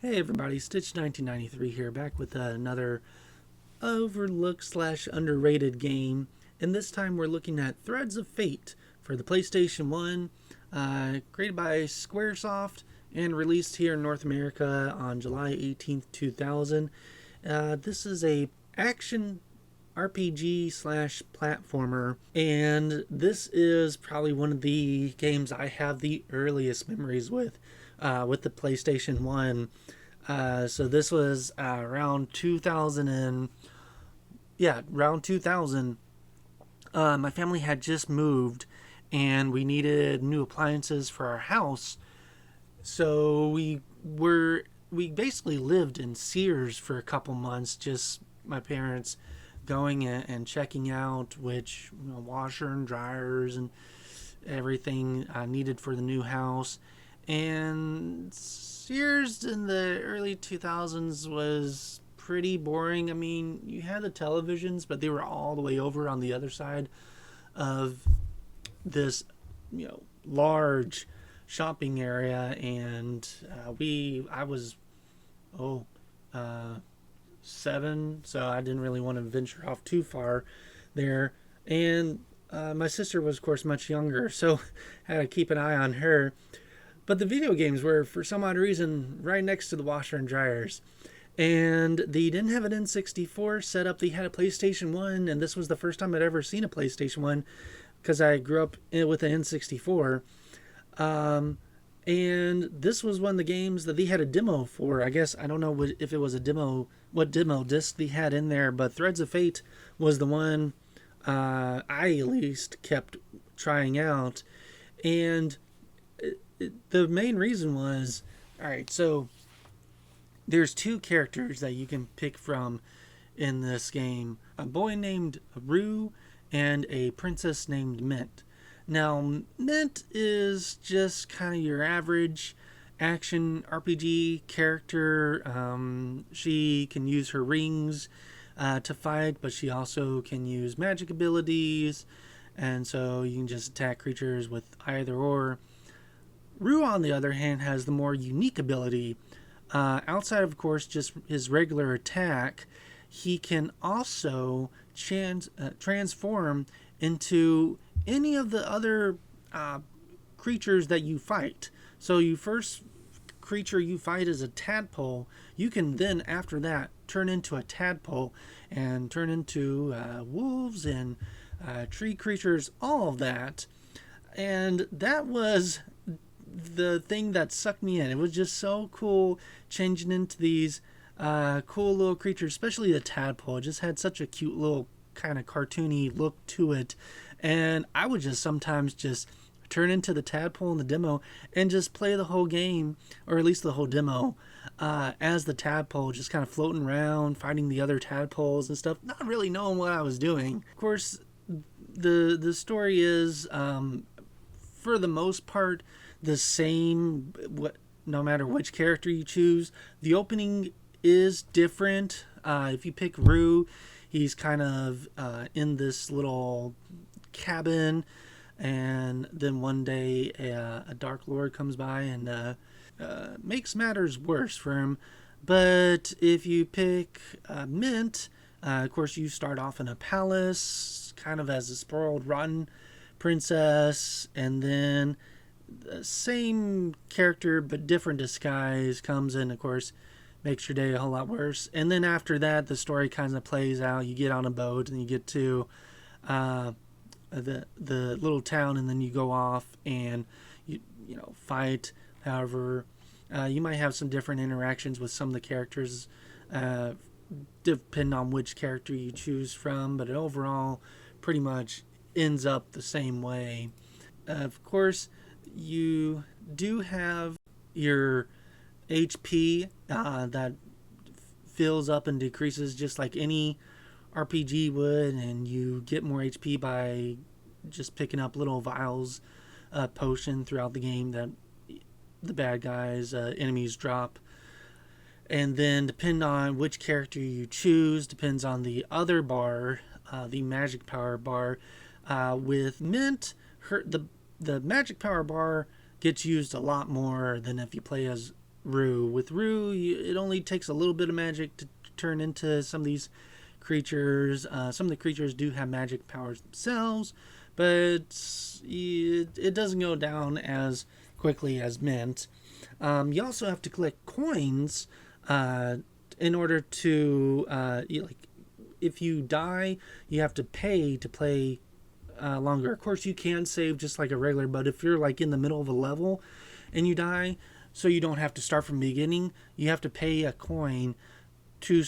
Hey everybody, Stitch 1993 here, back with another overlooked slash underrated game. And this time we're looking at Threads of Fate for the PlayStation 1, created by Squaresoft and released here in North America on July 18th, 2000. This is a action RPG slash platformer, and this is probably one of the games I have the earliest memories with the PlayStation 1. So this was around 2000 around 2000. My family had just moved, and we needed new appliances for our house. So we basically lived in Sears for a couple months, just my parents going and checking out which washer and dryers and everything needed for the new house. And Sears in the early 2000s was pretty boring. I mean, you had the televisions, but they were all the way over on the other side of this, large shopping area. And I was, oh, 7, so I didn't really want to venture off too far there. And my sister was, of course, much younger, so I had to keep an eye on her. But the video games were, for some odd reason, right next to the washer and dryers. And they didn't have an N64 set up. They had a PlayStation 1, and this was the first time I'd ever seen a PlayStation 1 because I grew up with an N64. And this was one of the games that they had a demo for. I guess, I don't know if it was a demo, what demo disc they had in there, but Threads of Fate was the one I at least kept trying out. And the main reason was, alright, so there's 2 characters that you can pick from in this game. A boy named Rue and a princess named Mint. Now, Mint is just kind of your average action RPG character. She can use her rings to fight, but she also can use magic abilities, and so you can just attack creatures with either or. Rue, on the other hand, has the more unique ability. Outside of course, just his regular attack, he can also transform into any of the other creatures that you fight. So you first creature you fight is a tadpole. You can then, after that, turn into a tadpole and turn into wolves and tree creatures, all of that. And that was the thing that sucked me in. It was just so cool changing into these cool little creatures, especially the tadpole. It just had such a cute little kind of cartoony look to it. And I would just sometimes just turn into the tadpole in the demo and just play the whole game, or at least the whole demo, as the tadpole, just kind of floating around, fighting the other tadpoles and stuff, not really knowing what I was doing. Of course, the story is, for the most part, the same, no matter which character you choose. The opening is different. If you pick Rue, he's kind of in this little cabin, and then one day a Dark Lord comes by and makes matters worse for him. But if you pick Mint, of course you start off in a palace, kind of as a spoiled, rotten princess, and then the same character but different disguise comes in, of course, makes your day a whole lot worse. And then after that, the story kind of plays out. You get on a boat and you get to the little town, and then you go off and you fight. However, you might have some different interactions with some of the characters, depending on which character you choose from, but it overall pretty much ends up the same way. Of course, you do have your HP that fills up and decreases just like any RPG would, and you get more HP by just picking up little vials of potion throughout the game that the bad guys, enemies drop. And then depending on which character you choose, depends on the other bar, the magic power bar. With Mint, the magic power bar gets used a lot more than if you play as Rue. With Rue, it only takes a little bit of magic to turn into some of these creatures. Some of the creatures do have magic powers themselves, but it doesn't go down as quickly as Mint. You also have to collect coins in order to if you die, you have to pay to play longer. Of course, you can save just like a regular, but if you're like in the middle of a level and you die, so you don't have to start from the beginning, you have to pay a coin to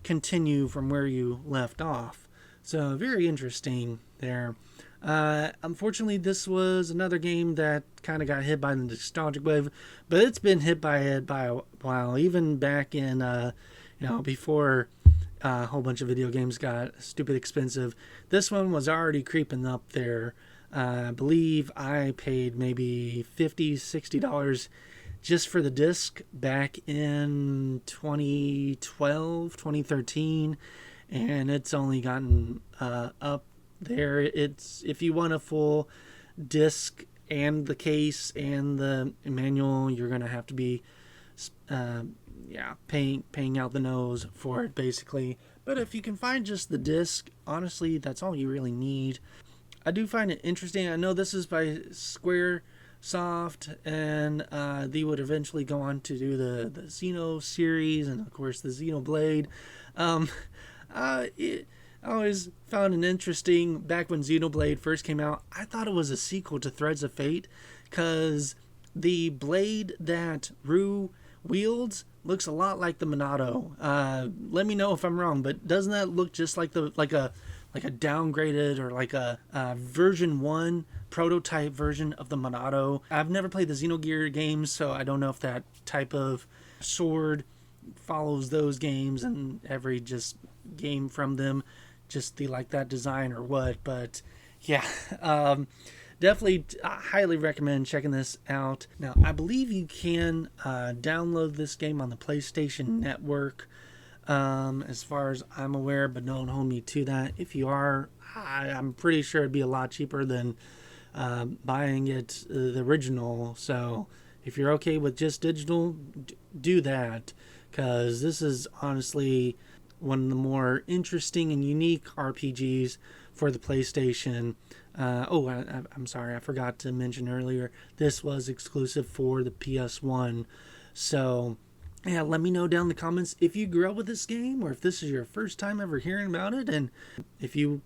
continue from where you left off. So very interesting there. Unfortunately, this was another game that kind of got hit by the nostalgic wave, but it's been hit by it by a while. Even back in, before a whole bunch of video games got stupid expensive, this one was already creeping up there. I believe I paid maybe $50, $60 just for the disc back in 2012, 2013, and it's only gotten up there. It's, if you want a full disc and the case and the manual, you're gonna have to be paying out the nose for it basically. But if you can find just the disc, honestly, that's all you really need. I do find it interesting. I know this is by Squaresoft, and they would eventually go on to do the Xeno series and of course the Xenoblade. I always found it interesting. Back when Xenoblade first came out, I thought it was a sequel to Threads of Fate, because the blade that Rue wields looks a lot like the Monado. Let me know if I'm wrong, but doesn't that look just like a downgraded or like a version 1 prototype version of the Monado? I've never played the Xenogear games, so I don't know if that type of sword follows those games and every just game from them just they like that design or what. But yeah, definitely highly recommend checking this out. Now, I believe you can download this game on the PlayStation Network, as far as I'm aware, but don't hold me to that. If you are, I'm pretty sure it'd be a lot cheaper than buying it the original. So if you're okay with just digital, do that, because this is honestly one of the more interesting and unique RPGs for the PlayStation. I'm sorry, I forgot to mention earlier, this was exclusive for the PS1. So yeah, let me know down in the comments if you grew up with this game, or if this is your first time ever hearing about it, and if you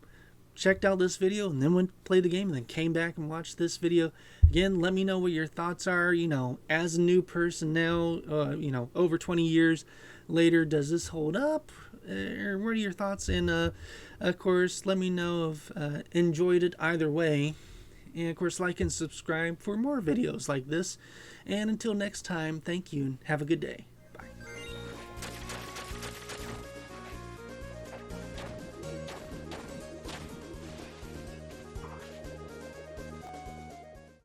checked out this video and then went to play the game and then came back and watched this video again. Let me know what your thoughts are. As a new person now, over 20 years later, does this hold up? Or what are your thoughts? And of course, let me know if enjoyed it either way. And of course, like and subscribe for more videos like this. And until next time, thank you and have a good day.